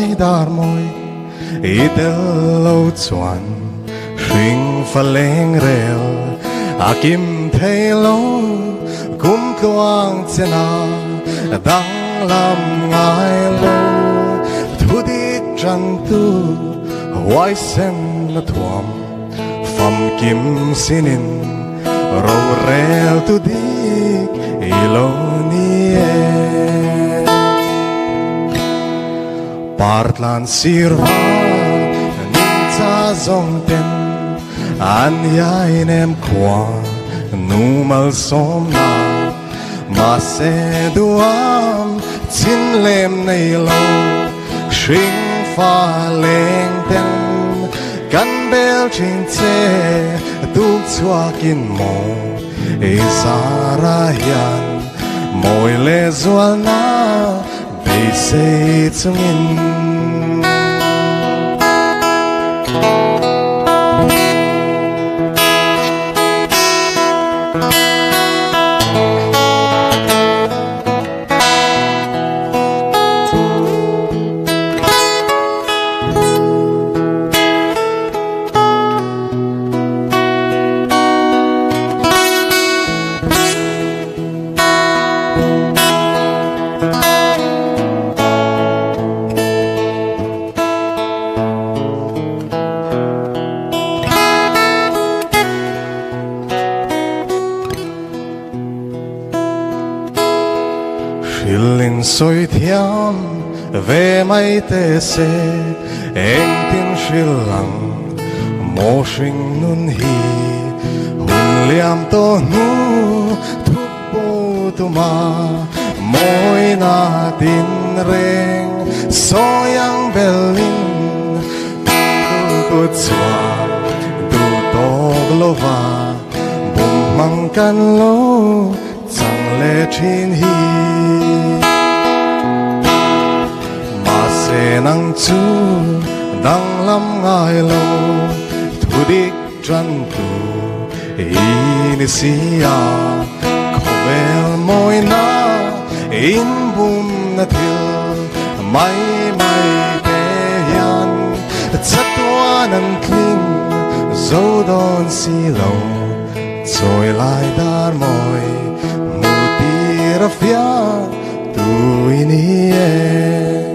lại dar môi itel lâu chuan Hring pha leng rel a kim thei lâu kum tuang chena dang lam ngai lâu thu dik chan tu hoai sen na thuam pham kim sinin ro rel tu dik ilo ni Partlan sirva ninja zong ten an yain em kwa numal som na ma se duam chin lem nei lo shring pha leng ten kan bel chin che tu chua kin mo e sara hian moi le zual na be se chungin Hilin soi thiam ve mai te se eng tin shilang mo shing nun hi hun liam to nu thup po tu ma moi na tin reng soyang belin tu ko chwa tu to glova bum mang kan lo chang le chin hi nang chu dang lam ngai lo thu dik chan tu in sia khovel moi na in bum na thil mai mai te yan chatwa nan kling zo don si lo choi lai dar moi mu ti ra fia tu in ye